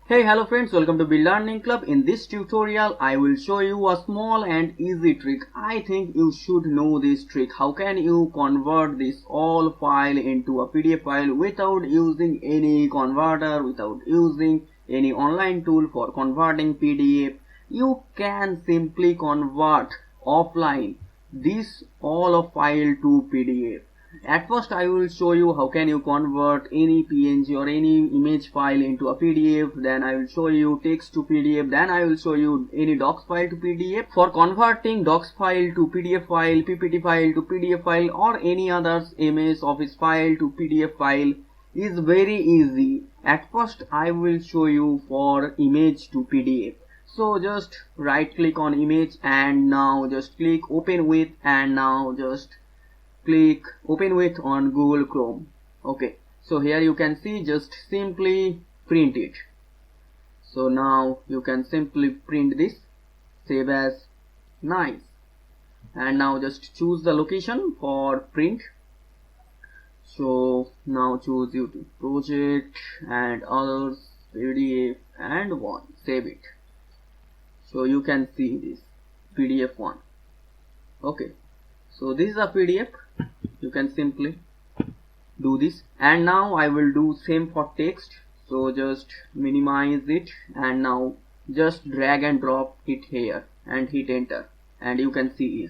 Hey, hello friends, welcome to Be Learning Club. In this tutorial, I will show you a small and easy trick. I think you should know this trick. How can you convert this all file into a PDF file without using any converter, without using any online tool for converting PDF? You can simply convert offline this all of file to PDF. At first I will show you how can you convert any PNG or any image file into a PDF, then I will show you text to PDF, then I will show you any docs file to PDF. For converting docs file to PDF file, PPT file to PDF file or any other MS Office file to PDF file is very easy. At first I will show you for image to PDF. So just right click on image and now just click open with, and now just click open with on Google Chrome. Okay, so here you can see, just simply print it. So now you can simply print this, save as, nice. And now just choose the location for print. So now choose YouTube project and others, PDF and one, save it. So you can see this PDF one. Okay, so this is a PDF. You can simply do this, and now I will do same for text. So just minimize it and now just drag and drop it here and hit enter, and you can see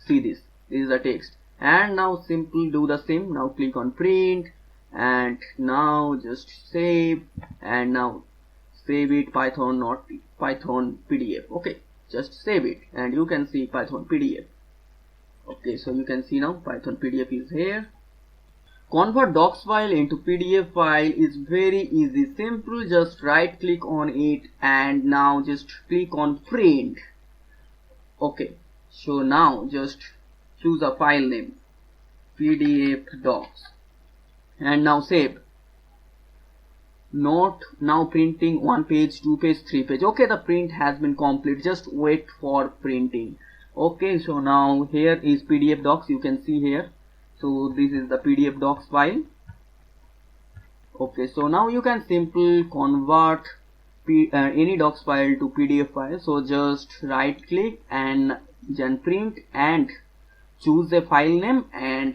this is the text. And now simply do the same. Now click on print and now just save, and now save it Python, not Python PDF. Okay, just save it and you can see Python PDF. Okay, so you can see now Python PDF is here. Convert docs file into PDF file is very easy, simple. Just right click on it and now just click on print. Okay, so now just choose a file name, PDF docs, and now save. Not now printing 1 page, 2 page, 3 page. Okay, the print has been complete, just wait for printing. Okay, so now here is PDF docs, you can see here. So this is the PDF docs file. Okay, so now you can simply convert any docs file to PDF file. So just right click and then print and choose a file name and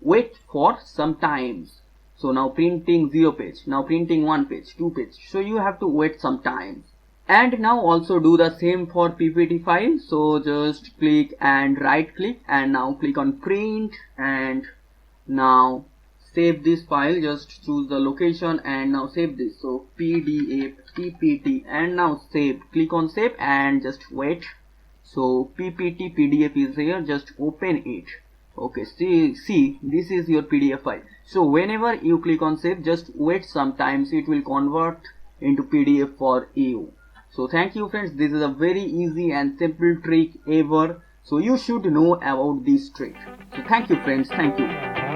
wait for some times. So now printing 0 page, now printing 1 page, 2 page. So you have to wait some time. And now also do the same for PPT file. So just click and right click and now click on print and now save this file. Just choose the location and now save this. So PDF PPT and now save. Click on save and just wait. So PPT PDF is here. Just open it. Okay, see this is your PDF file. So whenever you click on save, just wait sometimes, it will convert into PDF for you. So thank you friends, this is a very easy and simple trick ever. So you should know about this trick. So thank you friends, thank you.